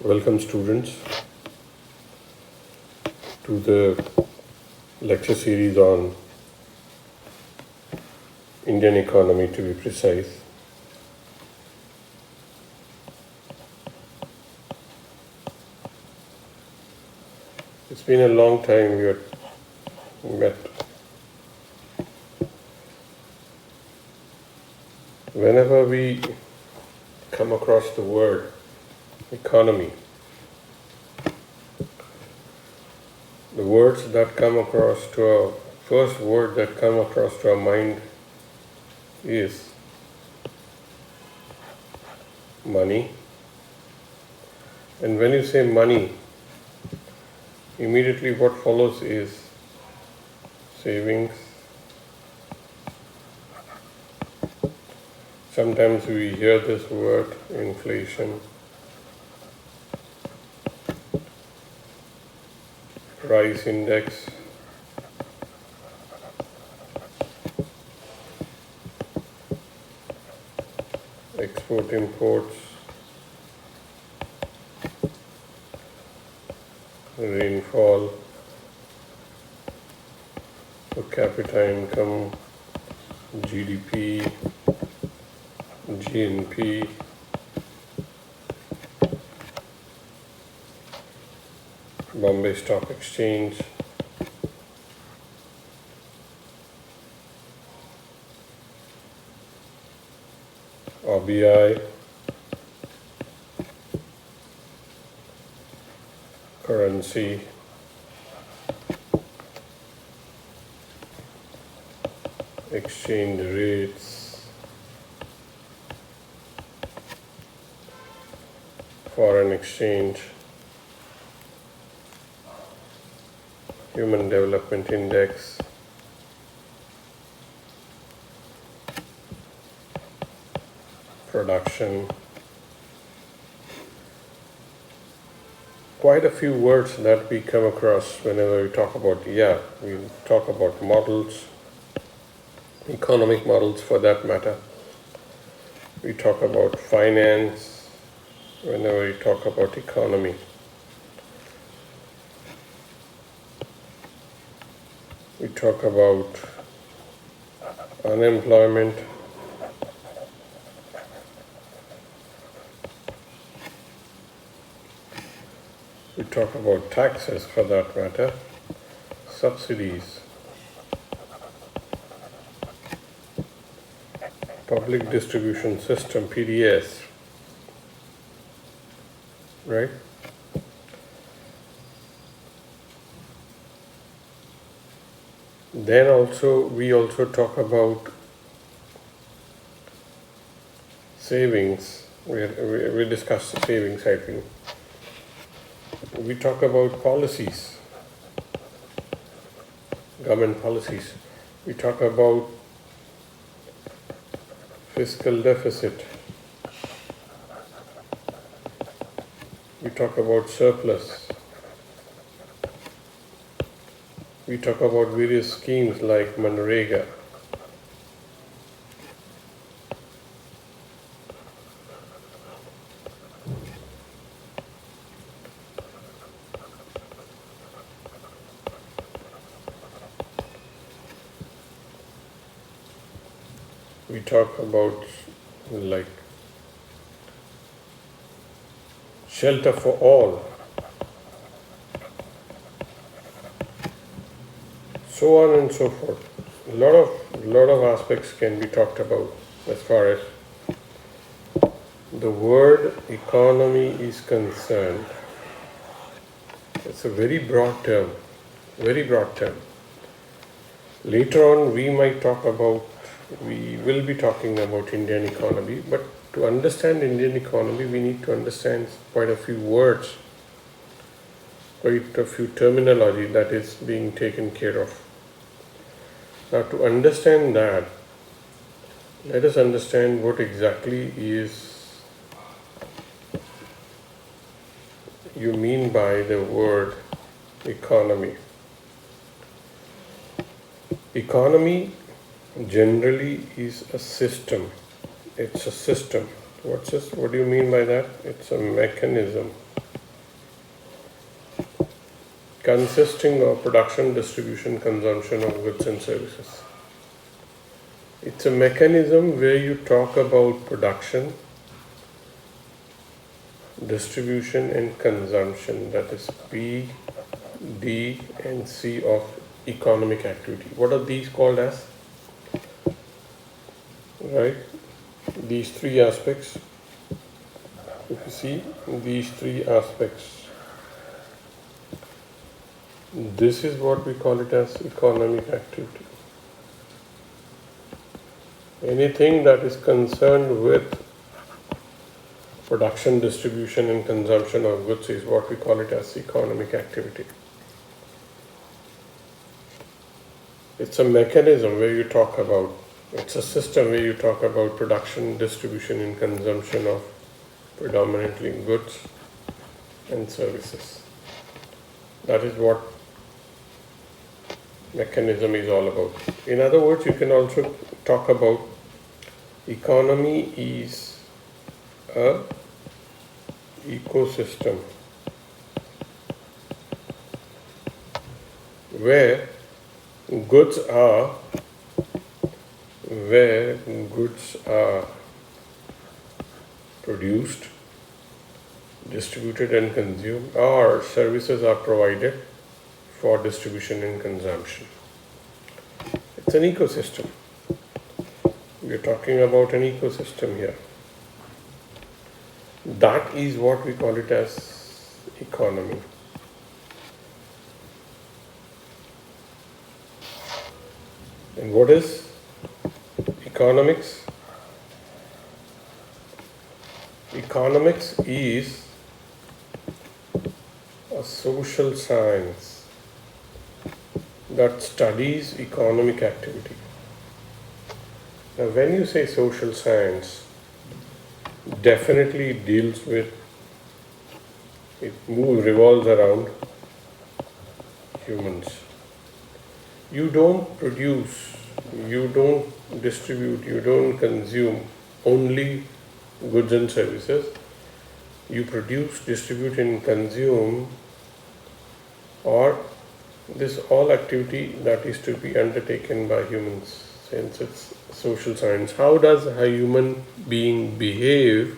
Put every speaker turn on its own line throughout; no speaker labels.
Welcome students to the lecture series on Indian economy, to be precise. It's been a long time we met. Whenever we come across the word economy, the words that come across to our first word that come across to our mind is money. And when you say money, immediately what follows is savings. Sometimes we hear this word inflation, price index, export imports, rainfall, per capita income, GDP, GNP, Bombay Stock Exchange, RBI, currency, exchange rates, foreign exchange, Human Development Index, production. Quite a few words that we come across whenever we talk about, we talk about models, economic models for that matter. We talk about finance whenever we talk about economy. We talk about unemployment. We talk about taxes for that matter, subsidies, public distribution system, PDS, right? Then we also talk about savings. We discuss savings, I think. We talk about policies, government policies. We talk about fiscal deficit. We talk about surplus. We talk about various schemes like Macroeconomics. We talk about like shelter for all, so on and so forth. A lot of aspects can be talked about as far as the word economy is concerned. It's a very broad term, very broad term. Later on we will be talking about Indian economy, but to understand Indian economy we need to understand quite a few words, quite a few terminology that is being taken care of. Now, to understand that, let us understand what exactly you mean by the word economy. Economy generally is a system. It's a system. What do you mean by that? It's a mechanism. consisting of production, distribution, consumption of goods and services. It's a mechanism where you talk about production, distribution and consumption, that is P, D and C of economic activity. What are these called as? Right? These three aspects. If you see these three aspects, this is what we call it as economic activity. Anything that is concerned with production, distribution and consumption of goods is what we call it as economic activity. It's a mechanism where you talk about, it's a system where you talk about production, distribution and consumption of predominantly goods and services. That is what mechanism is all about. In other words, you can also talk about economy is a ecosystem where goods are produced, distributed and consumed, or services are provided for distribution and consumption. It's an ecosystem. We're talking about an ecosystem here. That is what we call it as economy. And what is economics? Economics is a social science that studies economic activity. Now, when you say social science, definitely deals with, revolves around humans. You don't produce, you don't distribute, you don't consume only goods and services. You produce, distribute and consume, or this all activity that is to be undertaken by humans, since it's social science. How does a human being behave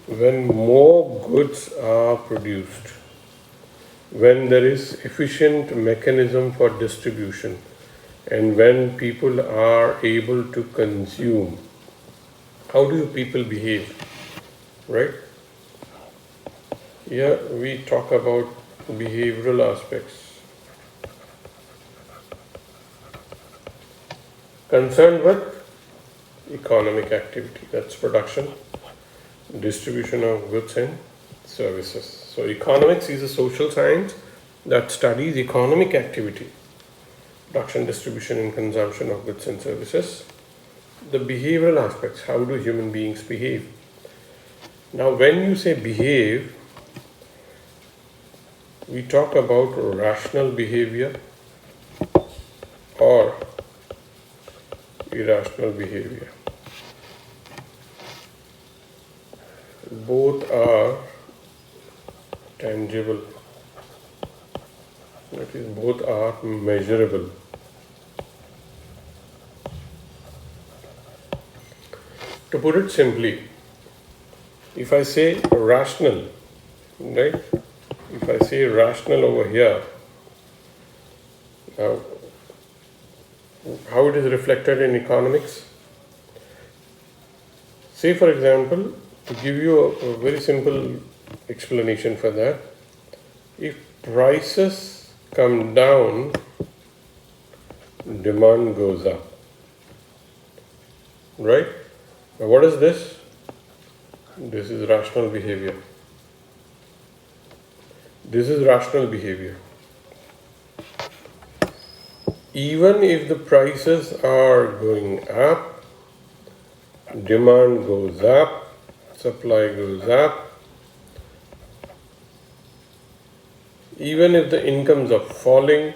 when more goods are produced, when there is efficient mechanism for distribution, and when people are able to consume? How do people behave, right? Here we talk about behavioral aspects concerned with economic activity, that's production, distribution of goods and services. So economics is a social science that studies economic activity, production, distribution and consumption of goods and services. The behavioral aspects, how do human beings behave? Now when you say behave, we talk about rational behavior or irrational behavior. Both are tangible, that is, both are measurable. To put it simply, if I say rational, right? If I say rational over here, now how it is reflected in economics? Say for example, to give you a very simple explanation for that, if prices come down, demand goes up, right? Now what is this? This is rational behavior. This is rational behavior. Even if the prices are going up, demand goes up, supply goes up. Even if the incomes are falling,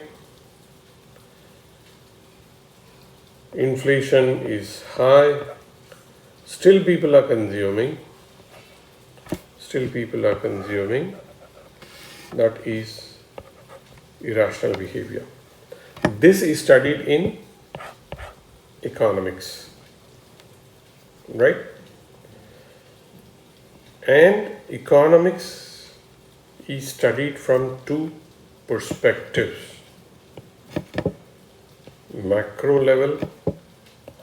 inflation is high, still people are consuming. That is irrational behavior. This is studied in economics, right? And economics is studied from two perspectives: macro level,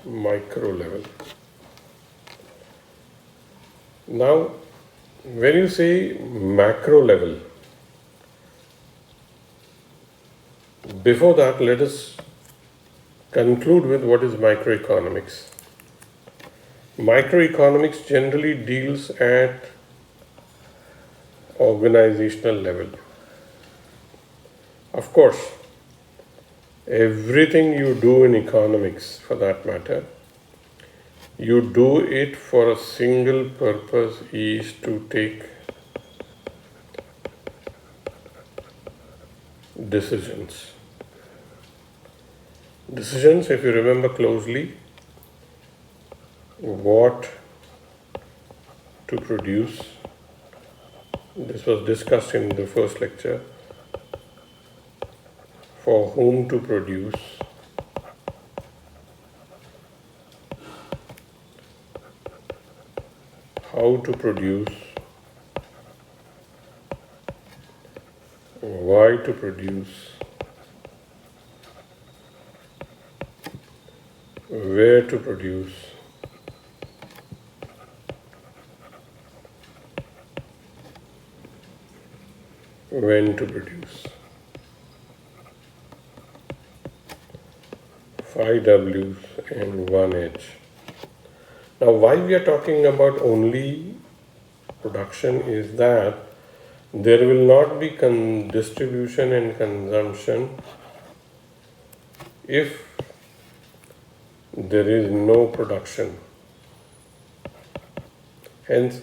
micro level. Now, when you say macro level, before that, let us conclude with what is microeconomics. Microeconomics generally deals at organizational level. Of course, everything you do in economics, for that matter, you do it for a single purpose, is to take decisions. Decisions, if you remember closely, what to produce. This was discussed in the first lecture. For whom to produce, how to produce, why to produce, where to produce, when to produce. 5 W's and 1 H. Now, why we are talking about only production is that there will not be distribution and consumption if there is no production. Hence,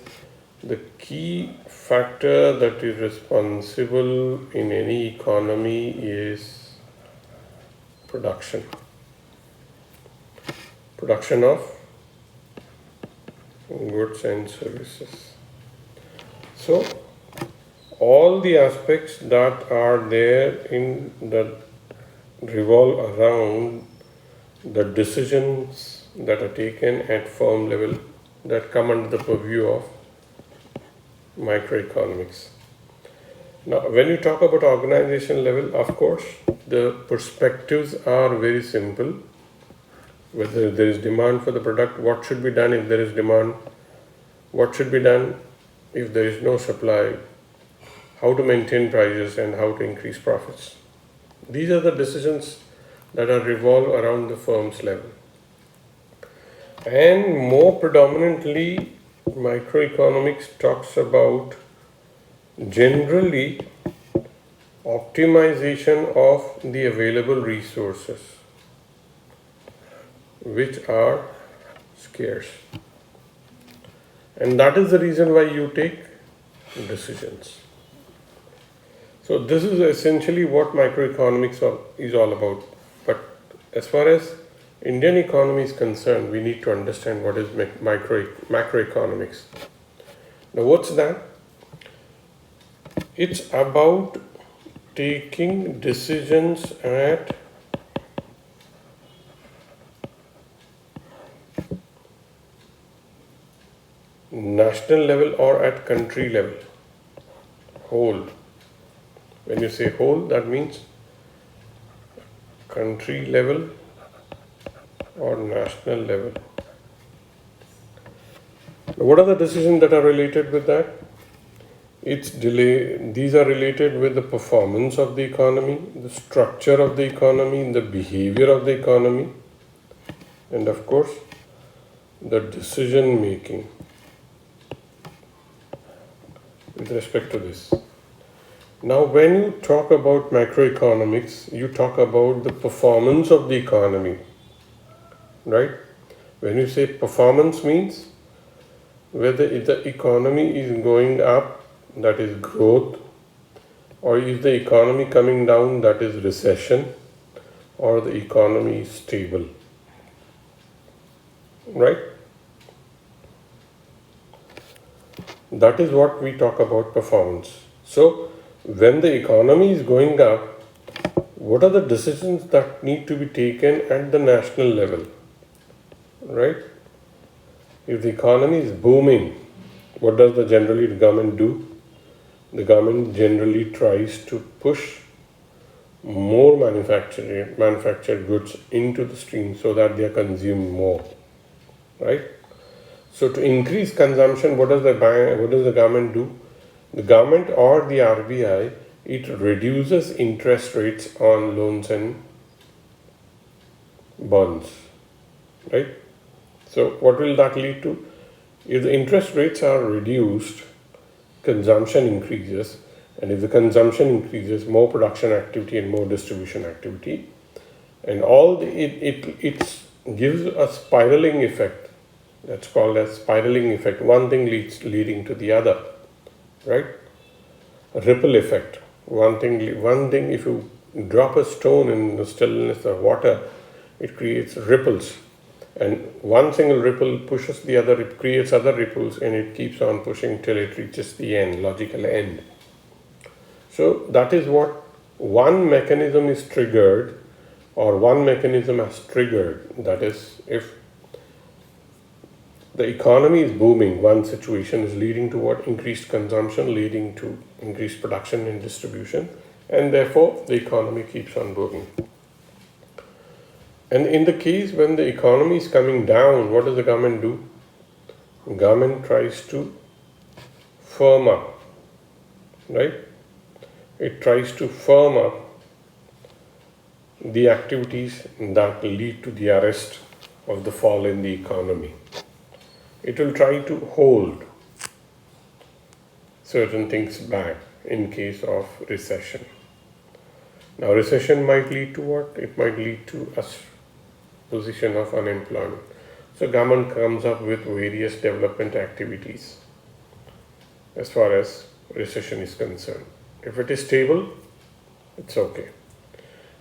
the key factor that is responsible in any economy is production. Production of goods and services. So, all the aspects that are there in that revolve around the decisions that are taken at firm level that come under the purview of microeconomics. Now, when you talk about organization level, of course, the perspectives are very simple. Whether there is demand for the product, what should be done if there is demand, what should be done if there is no supply, how to maintain prices and how to increase profits. These are the decisions that are revolved around the firm's level. And more predominantly, microeconomics talks about generally optimization of the available resources, which are scarce. And that is the reason why you take decisions. So this is essentially what microeconomics is all about. But as far as Indian economy is concerned, we need to understand what is macroeconomics. Now what's that? It's about taking decisions at national level or at country level, whole. When you say whole, that means country level or national level. Now, what are the decisions that are related with that? These are related with the performance of the economy, the structure of the economy, the behavior of the economy, and of course, the decision making with respect to this. Now, when you talk about macroeconomics, you talk about the performance of the economy, right? When you say performance means whether the economy is going up, that is growth, or is the economy coming down, that is recession, or the economy is stable, right? That is what we talk about performance. So, when the economy is going up, what are the decisions that need to be taken at the national level, right? If the economy is booming, what does the government do? The government generally tries to push more manufactured goods into the stream so that they are consumed more, right? So to increase consumption, what does the government do? The government or the RBI, it reduces interest rates on loans and bonds, right? So what will that lead to? If the interest rates are reduced, consumption increases, and if the consumption increases, more production activity and more distribution activity, and it gives a spiraling effect. That's called a spiraling effect. One thing leading to the other, right? A ripple effect. One thing. If you drop a stone in the stillness of water, it creates ripples, and one single ripple pushes the other. It creates other ripples, and it keeps on pushing till it reaches the end, logical end. So that is what one mechanism is triggered, or one mechanism has triggered. That is, if the economy is booming, one situation is leading to what? Increased consumption, leading to increased production and distribution, and therefore the economy keeps on booming. And in the case when the economy is coming down, what does the government do? The government tries to firm up, right? It tries to firm up the activities that lead to the arrest of the fall in the economy. It will try to hold certain things back in case of recession. Now, recession might lead to what? It might lead to a position of unemployment. So, government comes up with various development activities as far as recession is concerned. If it is stable, it's okay.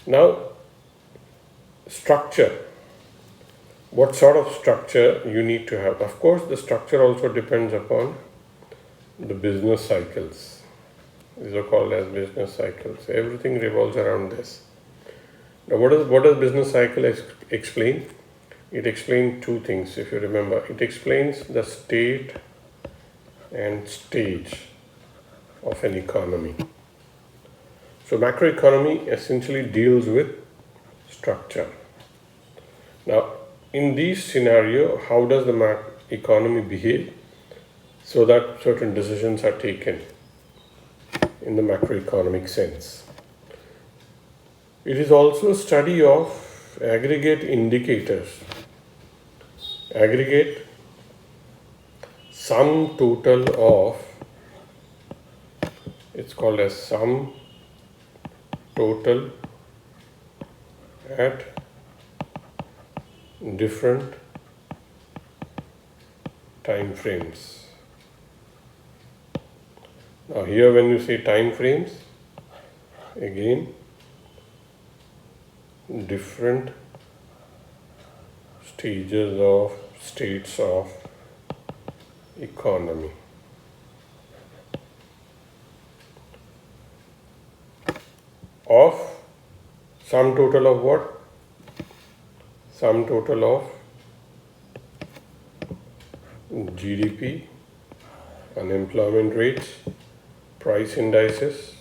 Now, structure. What sort of structure you need to have? Of course, the structure also depends upon the business cycles. These are called as business cycles. Everything revolves around this. Now, what does business cycle explain? It explains two things, if you remember. It explains the state and stage of an economy. So, macroeconomy essentially deals with structure. Now, in this scenario, how does the economy behave so that certain decisions are taken in the macroeconomic sense? It is also a study of aggregate indicators. Aggregate sum total of, it's called as sum total at different time frames. Now here when you say time frames, again different states of economy. Of sum total of what? Sum total of GDP, unemployment rates, price indices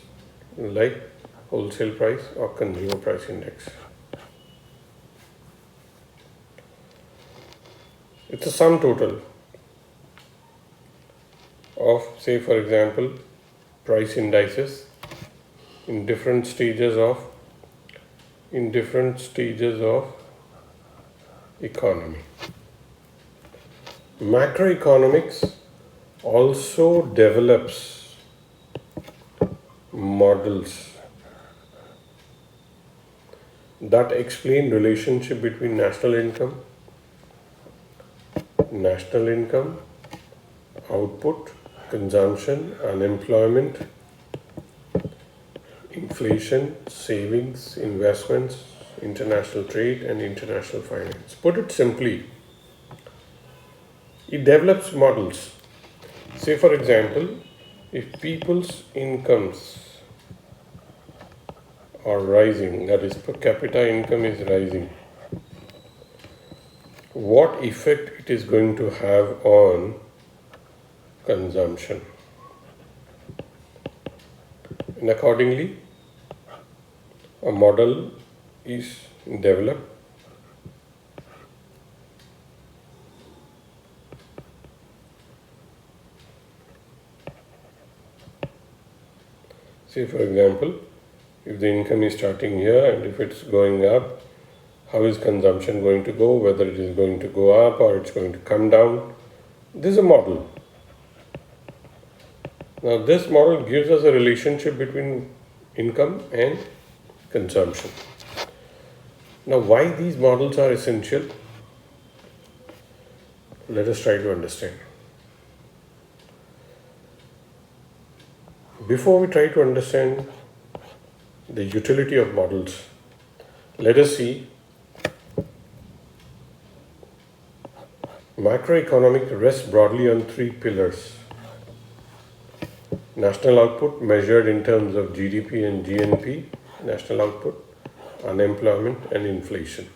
like wholesale price or consumer price index. It's a sum total of, say for example, price indices in different stages of economy. Macroeconomics also develops models that explain relationship between national income, output, consumption, unemployment, inflation, savings, investments, international trade, and international finance. Put it simply, it develops models. Say for example, if people's incomes are rising, that is per capita income is rising, what effect it is going to have on consumption. And accordingly, a model is developed. Say for example, if the income is starting here and if it's going up, how is consumption going to go, whether it is going to go up or it's going to come down. This is a model. Now this model gives us a relationship between income and consumption. Now why these models are essential? Let us try to understand. Before we try to understand the utility of models, let us see macroeconomics rests broadly on three pillars. National output measured in terms of GDP and GNP, national output, unemployment and inflation.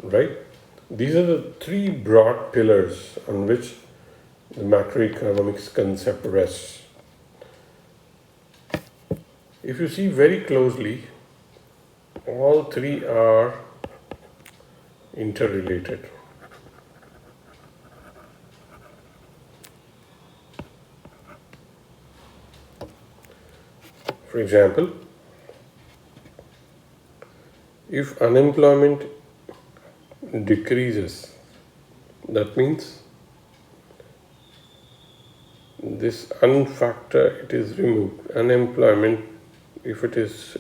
Right? These are the three broad pillars on which the macroeconomics concept rests. If you see very closely, all three are interrelated. For example, if unemployment decreases, that means this un factor, it is removed. Unemployment, if it is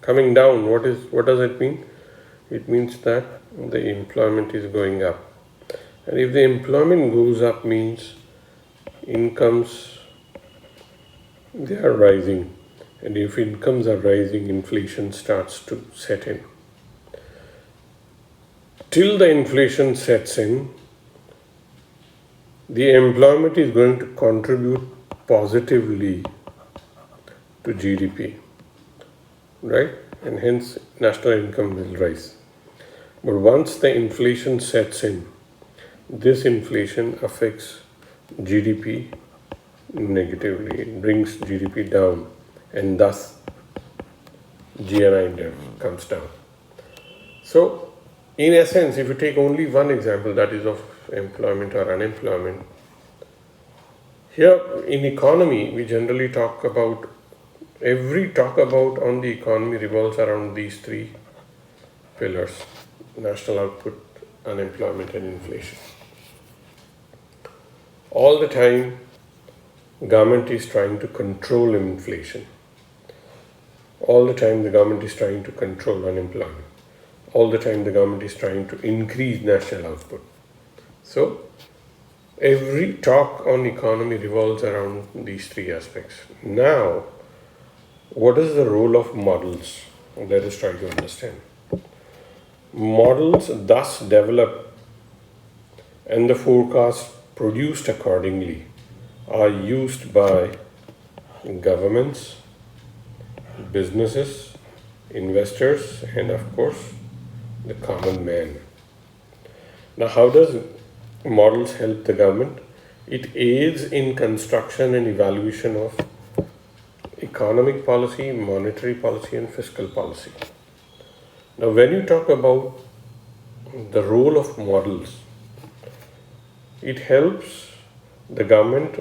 coming down, what does it mean? It means that the employment is going up. And if the employment goes up means incomes, they are rising. And if incomes are rising, inflation starts to set in. Till the inflation sets in, the employment is going to contribute positively to GDP, right? And hence national income will rise. But once the inflation sets in, this inflation affects GDP negatively. It brings GDP down and thus GNI index comes down. So in essence, if you take only one example, that is of employment or unemployment, here in economy we generally talk about, every talk about on the economy revolves around these three pillars: national output, unemployment and inflation. All the time government is trying to control inflation. All the time the government is trying to control unemployment. All the time the government is trying to increase national output. So every talk on economy revolves around these three aspects. Now, what is the role of models? Let us try to understand. Models thus develop and the forecasts produced accordingly are used by governments, businesses, investors, and of course the common man. Now, how does models help the government? It aids in construction and evaluation of economic policy, monetary policy, and fiscal policy. Now, when you talk about the role of models, it helps the government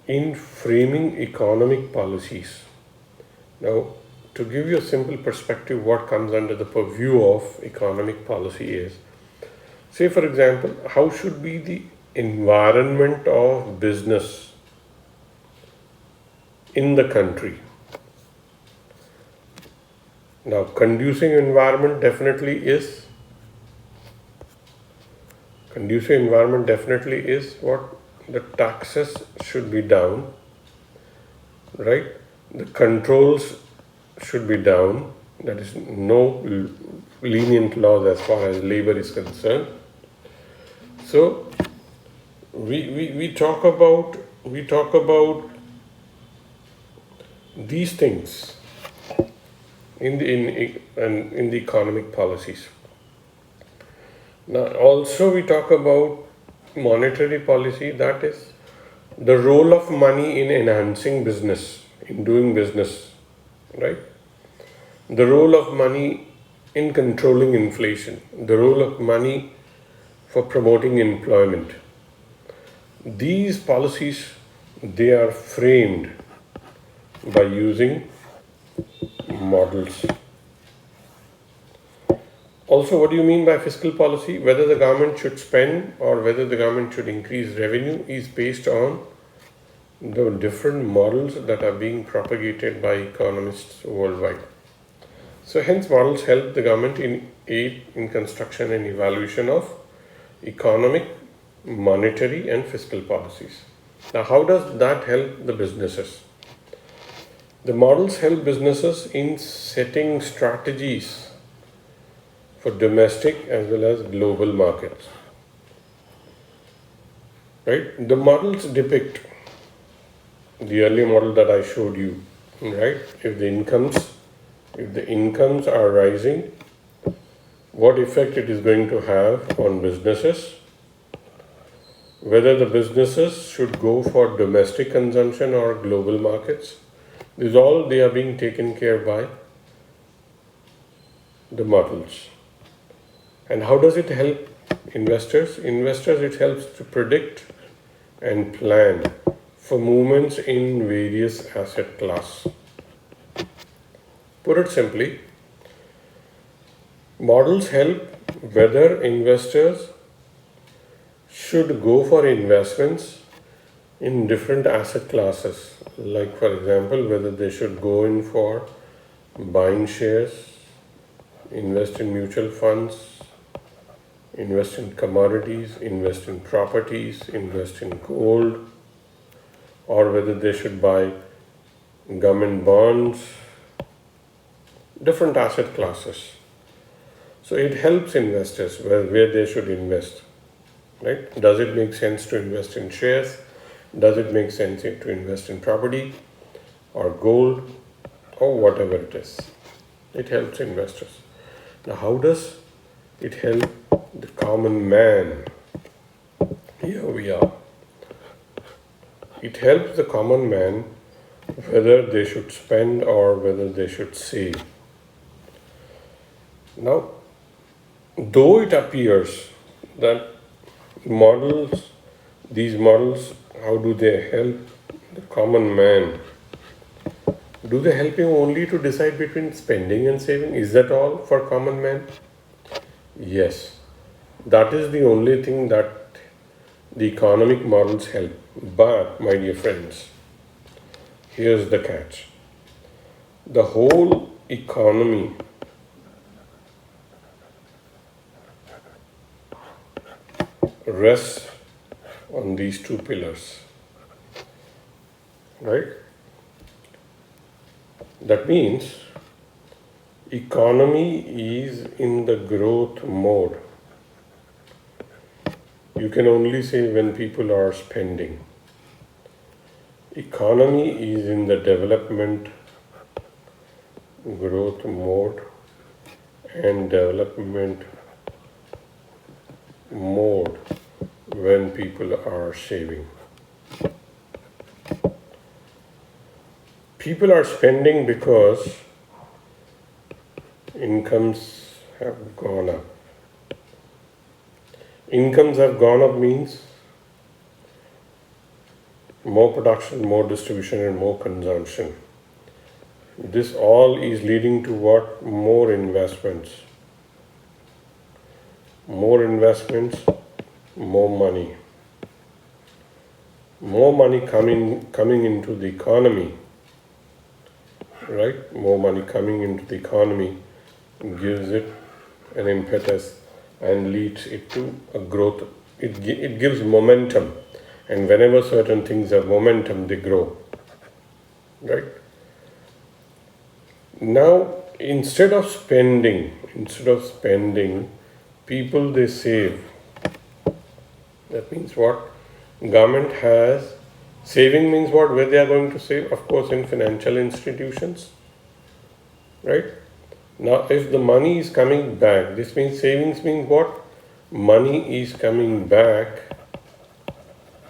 in framing economic policies. Now, to give you a simple perspective, what comes under the purview of economic policy is, say for example, how should be the environment of business in the country? Now, conducive environment definitely is what? The taxes should be down, right? The controls should be down, that is no lenient laws as far as labor is concerned. So we talk about these things in the economic policies. Now, also we talk about monetary policy, that is the role of money in enhancing business, in doing business, right? The role of money in controlling inflation, the role of money for promoting employment. These policies, they are framed by using models. Also, what do you mean by fiscal policy? Whether the government should spend or whether the government should increase revenue is based on the different models that are being propagated by economists worldwide. So hence models help the government in aid in construction and evaluation of economic, monetary and fiscal policies. Now how does that help the businesses? The models help businesses in setting strategies for domestic as well as global markets. Right? The models depict the earlier model that I showed you, right? If the incomes are rising, what effect it is going to have on businesses, whether the businesses should go for domestic consumption or global markets. These all they are being taken care by the models. And how does it help investors? Investors, it helps to predict and plan for movements in various asset classes. Put it simply, models help whether investors should go for investments in different asset classes, like for example, whether they should go in for buying shares, invest in mutual funds, invest in commodities, invest in properties, invest in gold, or whether they should buy government bonds, different asset classes. So it helps investors where they should invest, right? Does it make sense to invest in shares? Does it make sense to invest in property or gold or whatever it is? It helps investors. Now how does it help the common man? Here we are. It helps the common man whether they should spend or whether they should save. Now, though it appears that these models, how do they help the common man? Do they help him only to decide between spending and saving? Is that all for common man? Yes, that is the only thing that the economic models help. But, my dear friends, here's the catch. The whole economy rests on these two pillars, right? That means economy is in the growth mode. You can only say when people are spending. Economy is in the development growth mode and development mode when people are saving. People are spending because incomes have gone up. Incomes have gone up means more production, more distribution and more consumption. This all is leading to what? More investments. More investments, more money. More money coming into the economy, right? More money coming into the economy gives it an impetus and leads it to a growth. It gives momentum, and whenever certain things have momentum, they grow, right? Now, instead of spending, people, they save. That means what? Government has Saving means what? Where they are going to save? Of course, in financial institutions, right? Now, if the money is coming back, this means savings means what? Money is coming back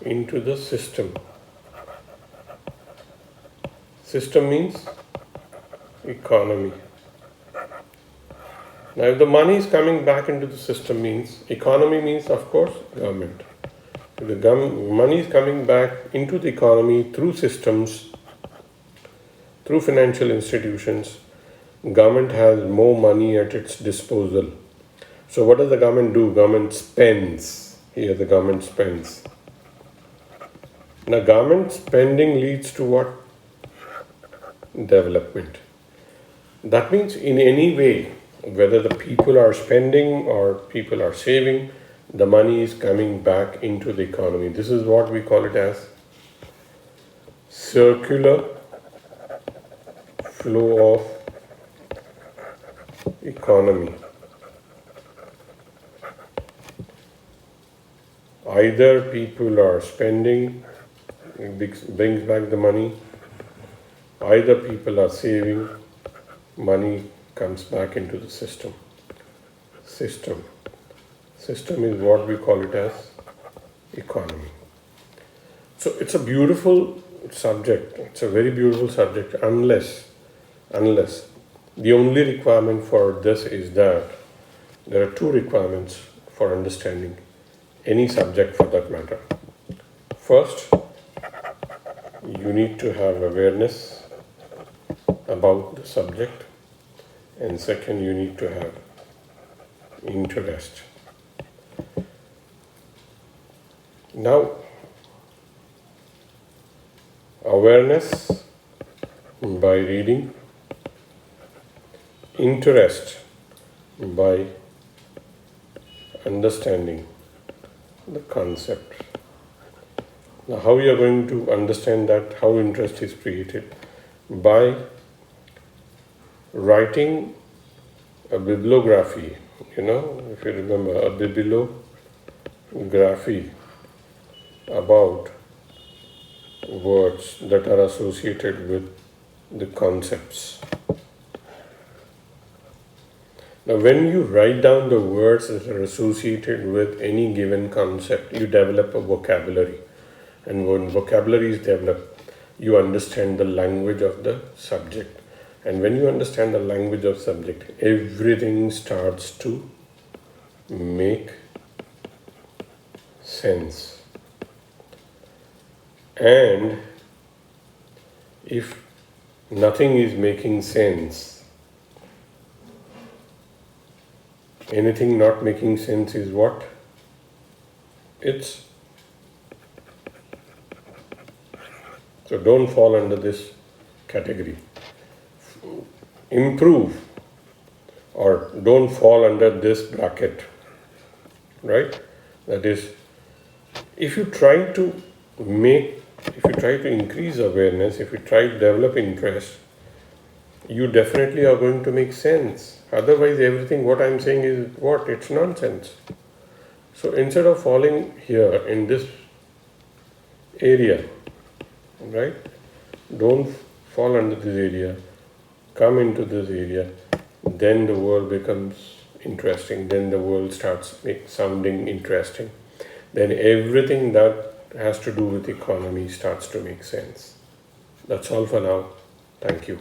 into the system. System means economy. Now, if the money is coming back into the system means, economy means, of course, government. If the money is coming back into the economy through systems, through financial institutions, government has more money at its disposal. So what does the government do? Government spends. Here the government spends. Now government spending leads to what? Development. That means in any way, whether the people are spending or people are saving, the money is coming back into the economy. This is what we call it as circular flow of economy. Either people are spending, brings back the money, either people are saving, money comes back into the system. System is what we call it as economy. So it's a beautiful subject. It's a very beautiful subject unless the only requirement for this is that there are two requirements for understanding any subject for that matter. First, you need to have awareness about the subject, and second, you need to have interest. Now, awareness by reading, interest by understanding the concept. Now, how you are going to understand that, how interest is created? By writing a bibliography. If you remember, a bibliography about words that are associated with the concepts. Now, when you write down the words that are associated with any given concept, you develop a vocabulary. And when vocabulary is developed, you understand the language of the subject. And when you understand the language of subject, everything starts to make sense. And if nothing is making sense, anything not making sense is what? So don't fall under this category. Improve or don't fall under this bracket, right? That is, if you try to increase awareness, if you try to develop interest, you definitely are going to make sense. Otherwise, everything what I'm saying is what? It's nonsense. So instead of falling here in this area, right? Don't fall under this area. Come into this area. Then the world becomes interesting. Then the world starts sounding interesting. Then everything that has to do with economy starts to make sense. That's all for now. Thank you.